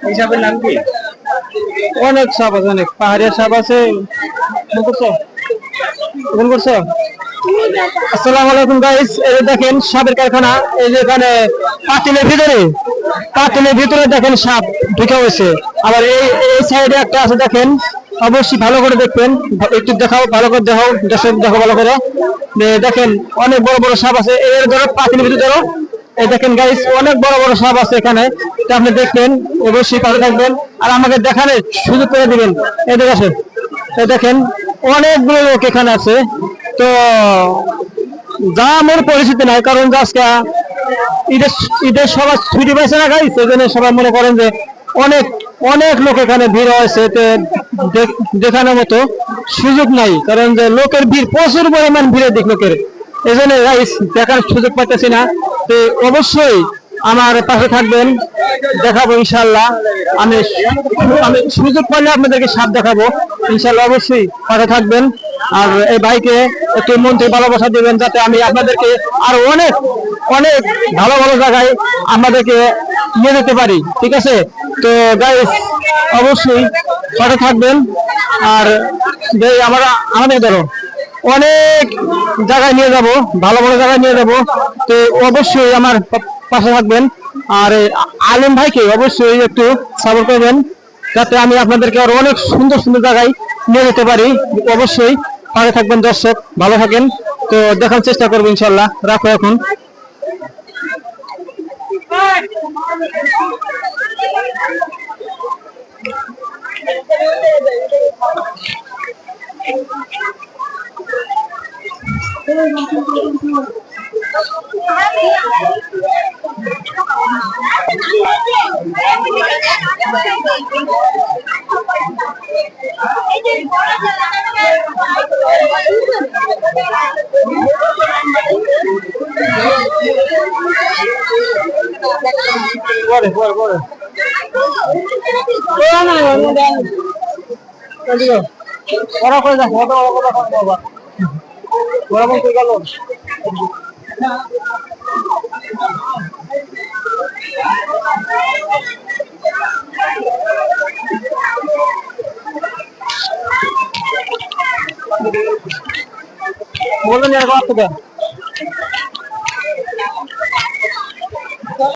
এই সাপের নাম কি? অনেক সাপ আছে, অনেক পাহাড়ের সাপ আছে। আসসালামু আলাইকুম গাইস, এই যে দেখেন সাপের কারখানা। এই যে এখানে পাতিলের ভিতরে দেখেন সাপ ঢুকে হয়েছে। আবার এই সাইডে একটা আছে, দেখেন অবশ্যই ভালো করে দেখবেন। একটু দেখাও, ভালো করে দেখাও, দেখো ভালো করে। দেখেন অনেক বড় বড় সাপ আছে। এর ধরো পাতিলের ভিতরে ধরো, এই দেখেন গাইস অনেক বড় বড় সাপ আছে এখানে। আপনি দেখবেন, অবশ্যই ভালো থাকবেন আর আমাকে দেখানোর সুযোগ করে দিবেন। এই দেখেন, এই দেখেন অনেকগুলো লোক এখানে আছে। তো যা আমার পরিচিতি নাই, কারণ আজকে ঈদের সবাই ছুটি পাইছে না গাইস, এই জন্য সবাই মনে করেন যে অনেক অনেক লোক এখানে ভিড় হয়েছে। দেখানোর মতো সুযোগ নাই, কারণ যে লোকের ভিড়, প্রচুর পরিমাণ ভিড়ের দিক লোকের, এই জন্য গাইস দেখার সুযোগ পাইতেছি না। তো অবশ্যই আমার পাশে থাকবেন, দেখাবো ইনশাল্লাহ। আমি আমি সুযোগ পাইলে আপনাদেরকে সাপ দেখাবো ইনশাল্লাহ, অবশ্যই পাশে থাকবেন। আর এই ভাইকে একটু মন থেকে ভালোবাসা দিবেন, যাতে আমি আপনাদেরকে আর অনেক অনেক ভালো ভালো জায়গায় আমাদেরকে নিয়ে যেতে পারি, ঠিক আছে? তো গাইস অবশ্যই পাশে থাকবেন। আর আমাদের ধরো অনেক জায়গায় নিয়ে যাব, ভালো ভালো জায়গায় নিয়ে যাব। তো অবশ্যই আমার পাশে থাকবেন। আর আলম ভাইকে অবশ্যই একটু সাপোর্ট করবেন, যাতে আমি আপনাদেরকে আরো অনেক সুন্দর সুন্দর জায়গায় নিয়ে যেতে পারি। অবশ্যই পাশে থাকবেন দর্শক, ভালো থাকেন। তো দেখার চেষ্টা করবো ইনশাল্লাহ। রাখো এখন। ওরা করে দেখো, ওরা বলতে গেল বললেন